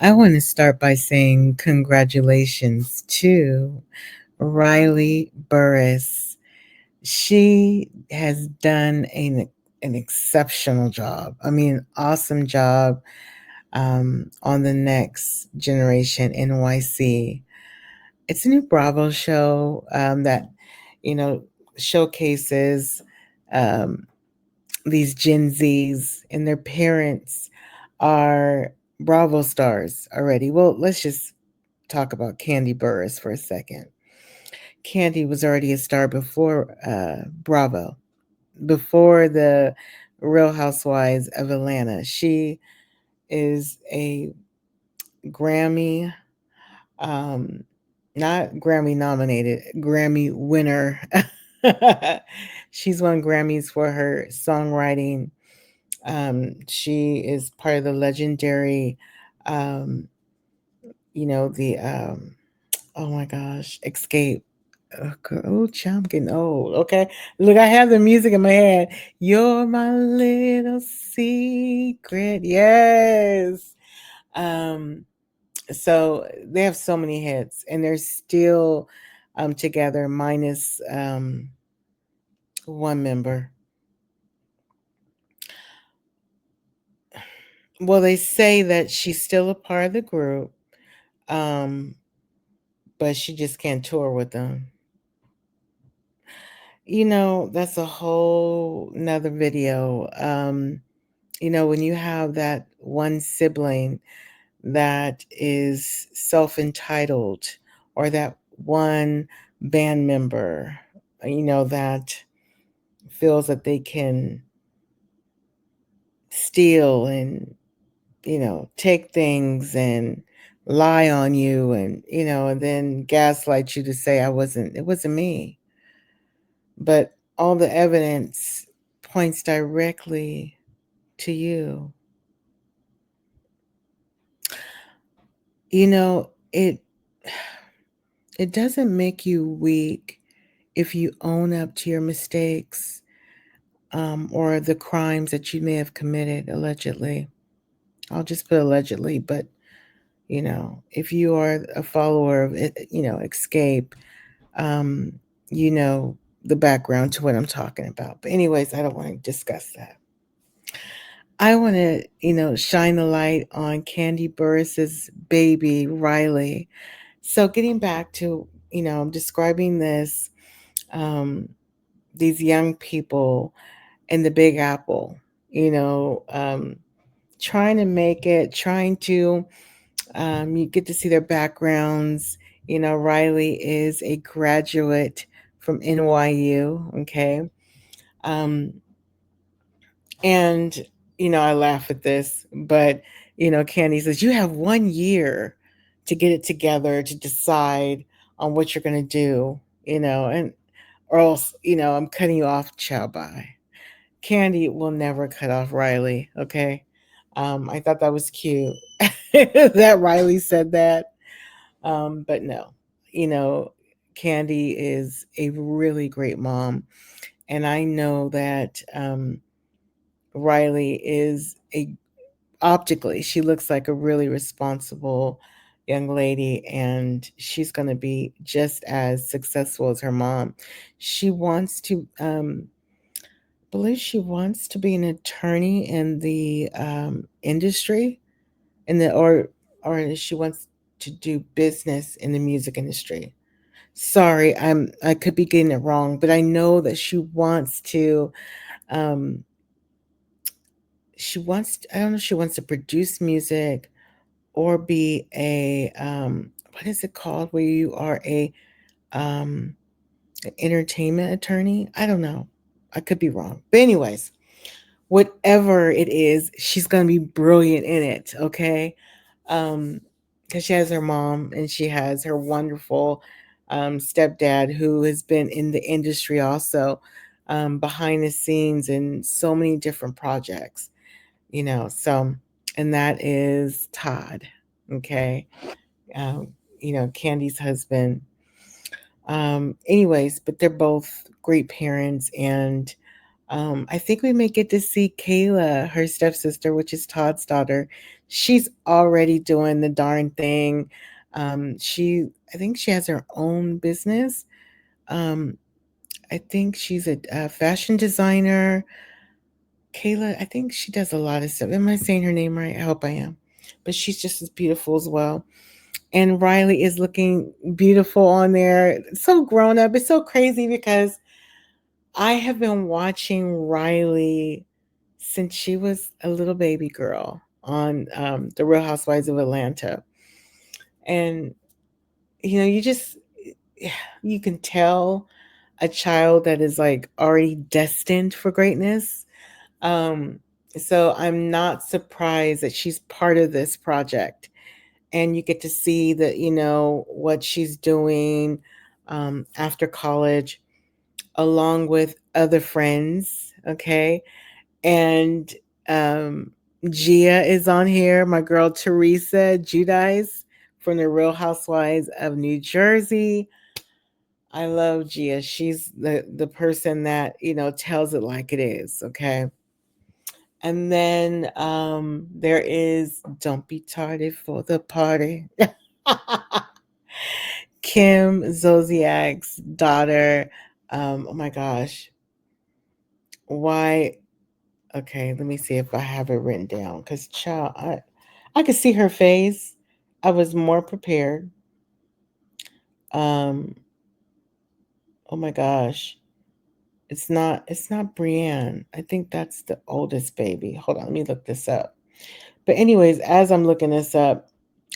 I want to start by saying congratulations to Riley Burris. She has done an exceptional job. I mean, awesome job on the next generation NYC. It's a new Bravo show that, you know, showcases um, these Gen Zs and their parents are Bravo stars already. Well, let's just talk about Candy Burris for a second. Candy was already a star before Bravo, before the Real Housewives of Atlanta. She is a Grammy, um, not Grammy nominated, Grammy winner. She's won Grammys for her songwriting. She is part of the legendary, um, oh my gosh, Escape. Oh, child, I'm getting old. Okay, look, I have the music in my head. You're my little secret. Yes. Um, so they have so many hits, and they're still together, minus one member. Well, they say that she's still a part of the group, um, but she just can't tour with them. That's a whole nother video. When you have that one sibling that is self entitled, or that one band member, that feels that they can steal and, take things and lie on you, and then gaslight you to say, it wasn't me. But all the evidence points directly to you. It doesn't make you weak if you own up to your mistakes, or the crimes that you may have committed allegedly. I'll just put allegedly, but if you are a follower of it, Escape, um, you know the background to what I'm talking about. But anyways, I don't want to discuss that. I want to, shine the light on Candy Burris's baby, Riley. So getting back to, describing um, these young people in the Big Apple, you know, um, trying to make it, trying to, you get to see their backgrounds. Riley is a graduate from NYU, okay? Um, and, I laugh at this, but, Candy says, you have 1 year to get it together to decide on what you're going to do, and or else, I'm cutting you off, chow bye. Candy will never cut off Riley, okay? I thought that was cute that Riley said that. But no, you know, Candy is a really great mom. And I know that Riley is optically, she looks like a really responsible young lady, and she's going to be just as successful as her mom. She wants to, believe she wants to be an attorney in the industry, or she wants to do business in the music industry. Sorry, I could be getting it wrong, but I know that um I don't know if she wants to produce music or be a what is it called where you are um an entertainment attorney? I don't know. I could be wrong. But anyways, whatever it is, she's going to be brilliant in it, okay? Um because she has her mom and she has her wonderful stepdad who has been in the industry also, behind the scenes in so many different projects, so, and that is Todd, okay? um, Candy's husband. Anyways, but they're both great parents, and I think we may get to see Kayla, her stepsister, which is Todd's daughter. She's already doing the darn thing. I think she has her own business. Um, I think she's a fashion designer. Kayla, I think she does a lot of stuff. Am I saying her name right? I hope I am. But she's just as beautiful as well. And Riley is looking beautiful on there. So grown up. It's so crazy because I have been watching Riley since she was a little baby girl on The Real Housewives of Atlanta. And, you just, you can tell a child that is like already destined for greatness. Um, so I'm not surprised that she's part of this project. And you get to see that, what she's doing after college, along with other friends. Okay. And um, Gia is on here, my girl Teresa Judice from the Real Housewives of New Jersey. I love Gia. She's the person that, tells it like it is, okay? And then there is Don't Be Tardy for the Party. Kim Zodiac's daughter. Oh my gosh. Why? Okay, let me see if I have it written down. Because, child, I could see her face. I was more prepared. Um, oh my gosh. It's not Brienne. I think that's the oldest baby. Hold on, let me look this up. But anyways, as I'm looking this up,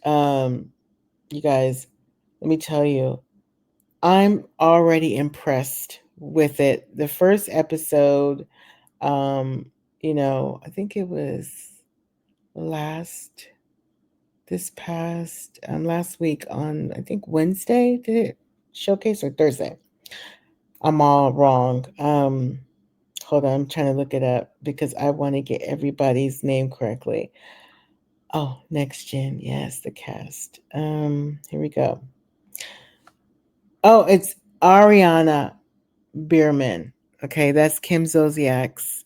um, you guys, let me tell you, I'm already impressed with it. The first episode, um, I think it was last this past last week on, I think, Wednesday, did it showcase, or Thursday? I'm all wrong. Hold on, I'm trying to look it up because I want to get everybody's name correctly. Oh, next gen, yes, the cast. Here we go. Oh, it's Ariana Bierman. Okay, that's Kim Zodiac's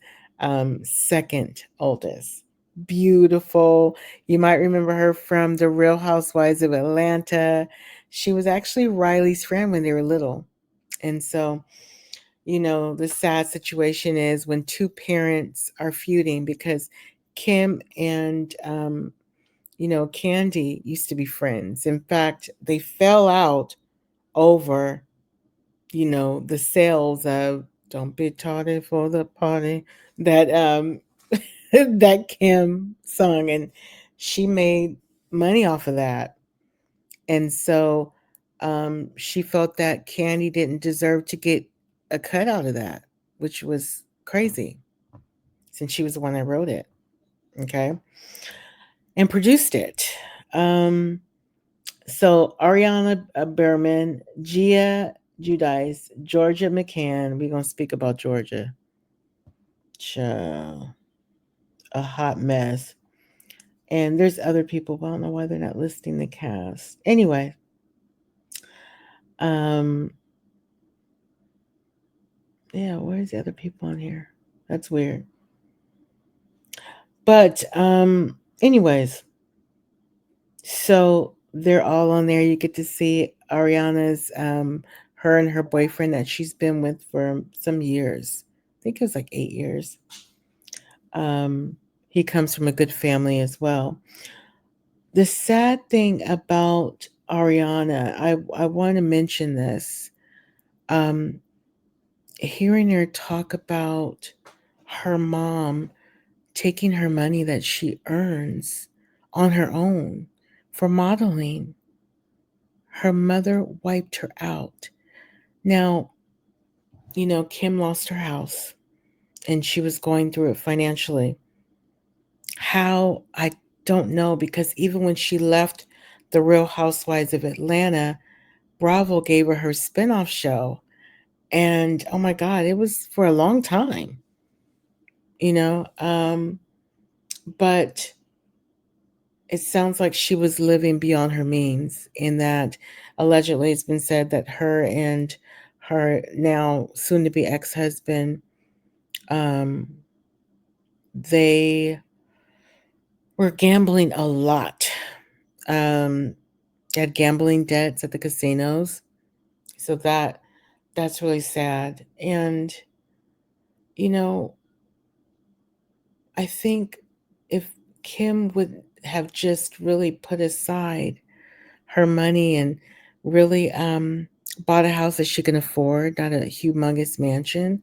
second oldest. Beautiful. You might remember her from The Real Housewives of Atlanta. She was actually Riley's friend when they were little. And so, the sad situation is when two parents are feuding because Kim and, Candy used to be friends. In fact, they fell out over the sales of Don't Be Tardy for the Party that that Kim sung, and she made money off of that. And so she felt that Candy didn't deserve to get a cut out of that, which was crazy since she was the one that wrote it, okay, and produced it. Um, so Ariana Berman, Gia Judice, Georgia McCann. We're gonna speak about Georgia. Child, a hot mess. And there's other people, but I don't know why they're not listing the cast. Anyway, um, yeah, where's the other people on here? That's weird. But anyways, so they're all on there. You get to see Ariana's her and her boyfriend that she's been with for some years. I think it was like 8 years. Um, he comes from a good family as well. The sad thing about Ariana, I want to mention this. Um, Hearing her talk about her mom taking her money that she earns on her own for modeling. Her mother wiped her out. Now, Kim lost her house and she was going through it financially. How? I don't know, because even when she left The Real Housewives of Atlanta, Bravo gave her spinoff show. And oh my God, it was for a long time, you know. But it sounds like she was living beyond her means, in that allegedly it's been said that her and her now soon to be ex husband Um, they were gambling a lot. Um, they had gambling debts at the casinos. So that's really sad. And you know, I think if Kim would have just really put aside her money and really bought a house that she can afford, not a humongous mansion.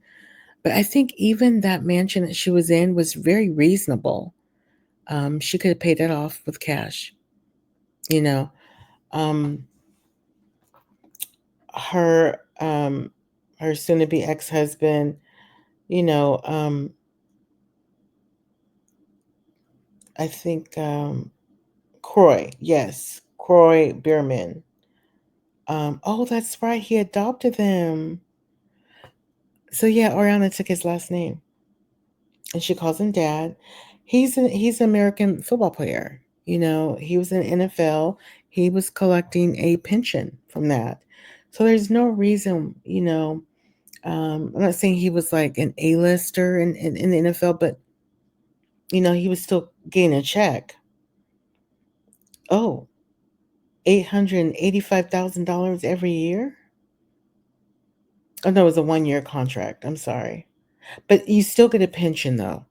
But I think even that mansion that she was in was very reasonable. She could have paid it off with cash. You know, um, her her soon to be ex husband. You know, I think Croy. Yes, Croy Bierman. Oh, that's right. He adopted them. So yeah, Ariana took his last name, and she calls him dad. He's an American football player. You know, he was in the NFL. He was collecting a pension from that. So there's no reason, I'm not saying he was like an A-lister in the NFL, but he was still getting a check. Oh, $885,000 every year? Oh no, it was a 1-year contract. I'm sorry. But you still get a pension though.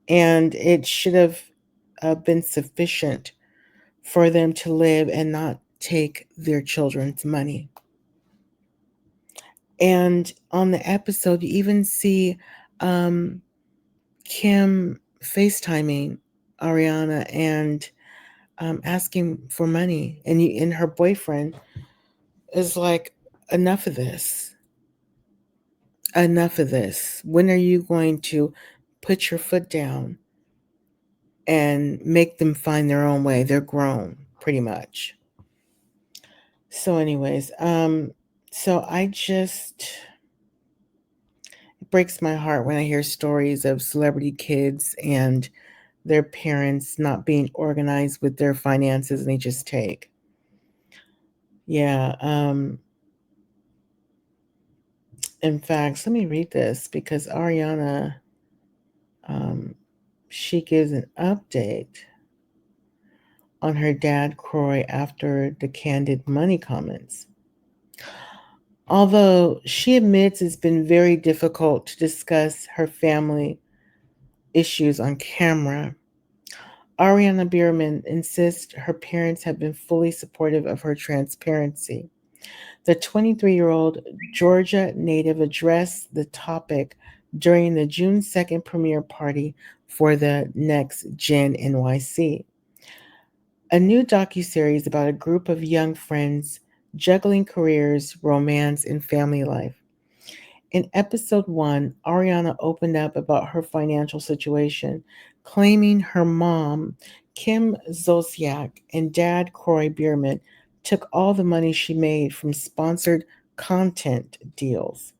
And it should have been sufficient for them to live and not take their children's money. And on the episode, you even see um, Kim FaceTiming Ariana and asking for money. And her boyfriend is like, enough of this. Enough of this. When are you going to put your foot down and make them find their own way? They're grown, pretty much. So, anyways, so I just it breaks my heart when I hear stories of celebrity kids and their parents not being organized with their finances and they just take. Yeah. In fact, let me read this because Ariana, um, she gives an update on her dad, Croy, after the candid money comments. Although she admits it's been very difficult to discuss her family issues on camera, Ariana Bierman insists her parents have been fully supportive of her transparency. The 23-year-old Georgia native addressed the topic during the June 2nd premiere party for the Next Gen NYC, a new docuseries about a group of young friends juggling careers, romance, and family life. In episode 1, Ariana opened up about her financial situation, claiming her mom, Kim Zolciak, and dad, Croy Bierman, took all the money she made from sponsored content deals.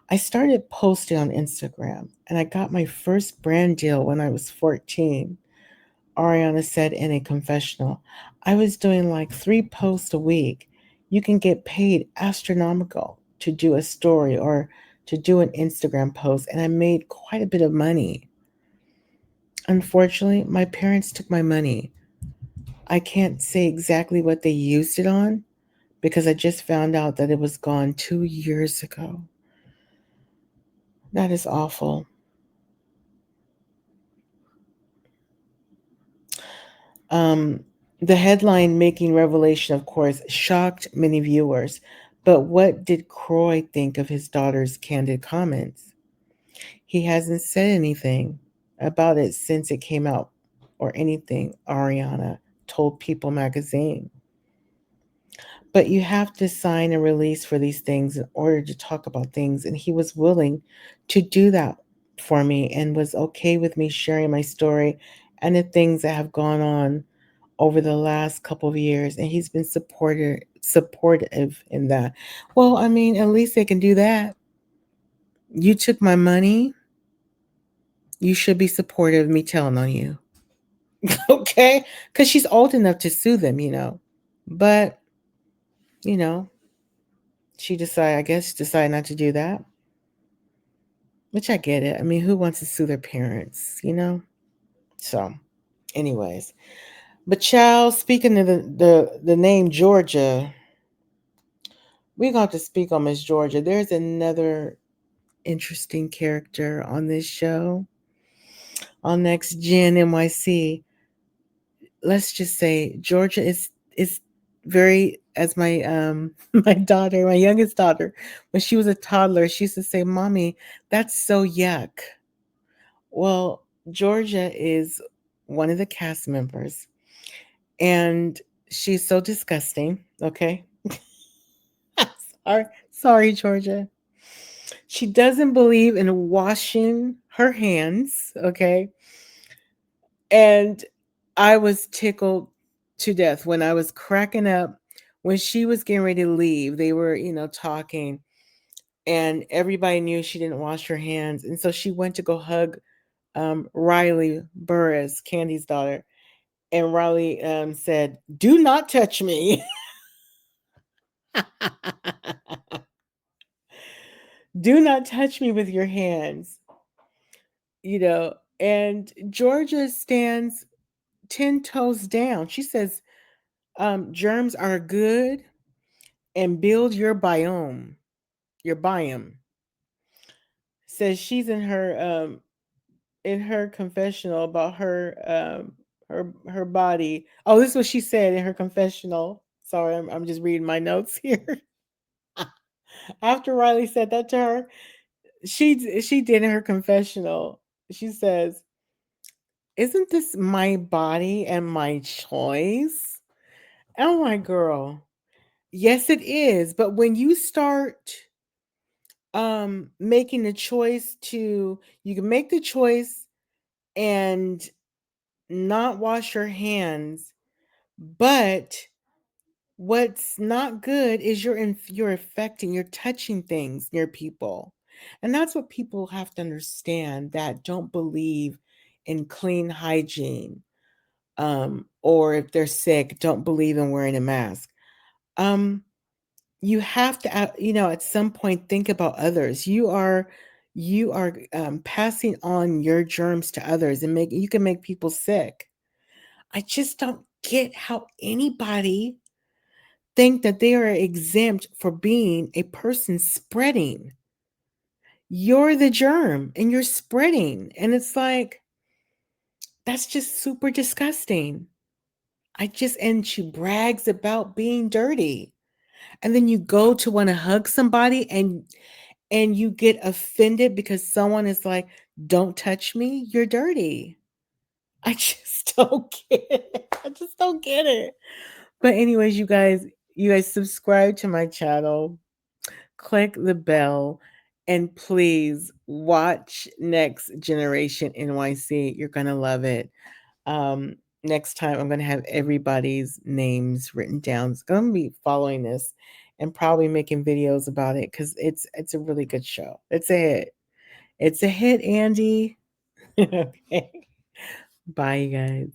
I started posting on Instagram, and I got my first brand deal when I was 14. Ariana said in a confessional. I was doing like 3 posts a week. You can get paid astronomical to do a story or to do an Instagram post, and I made quite a bit of money. Unfortunately, my parents took my money. I can't say exactly what they used it on because I just found out that it was gone 2 years ago. That is awful. Um, the headline making revelation, of course, shocked many viewers. But what did Croy think of his daughter's candid comments? He hasn't said anything about it since it came out, or anything, Ariana told People magazine. But you have to sign a release for these things in order to talk about things. And he was willing to do that for me and was okay with me sharing my story and the things that have gone on over the last couple of years, and he's been supportive in that. Well, I mean, at least they can do that. You took my money. You should be supportive of me telling on you. Okay? Because she's old enough to sue them. But, you know, I guess, decided not to do that. which I get it. I mean, who wants to sue their parents, you know? So, anyways, but child, speaking of the name Georgia, we're going to speak on Miss Georgia. There's another interesting character on this show on Next Gen NYC. Let's just say Georgia is very, as my my daughter, my youngest daughter, when she was a toddler, she used to say, "Mommy, that's so yuck." Well, Georgia is one of the cast members, and she's so disgusting. Okay, sorry, sorry, Georgia. She doesn't believe in washing her hands. Okay, and I was tickled to death when I was cracking up when she was getting ready to leave. They were, talking, and everybody knew she didn't wash her hands. And so she went to go hug Riley Burris, Candy's daughter. And Riley said, "Do not touch me." Do not touch me with your hands, And Georgia stands 10 toes down. She says, germs are good and build your biome. Says she's in her confessional about her body. Oh, this is what she said in her confessional. Sorry, I'm just reading my notes here. After Riley said that to her, she did in her confessional. She says, "Isn't this my body and my choice?" Oh my girl. Yes, it is. But when you start making the choice to you can make the choice and not wash your hands, but what's not good is you're affecting, you're touching things near people. And that's what people have to understand that don't believe in clean hygiene, or if they're sick, don't believe in wearing a mask. Um, you have to, at some point think about others. You are passing on your germs to others, and you can make people sick. I just don't get how anybody think that they are exempt for being a person spreading. You're the germ and you're spreading. And it's like, that's just super disgusting. And she brags about being dirty. And then you go to want to hug somebody and you get offended because someone is like, "Don't touch me, you're dirty." I just don't get it. I just don't get it. But anyways, you guys subscribe to my channel, click the bell, and please watch Next Generation NYC. You're gonna love it. Um, Next time I'm gonna have everybody's names written down. It's gonna be following this and probably making videos about it because it's a really good show. It's a hit. It's a hit, Andy. Okay. Bye, you guys.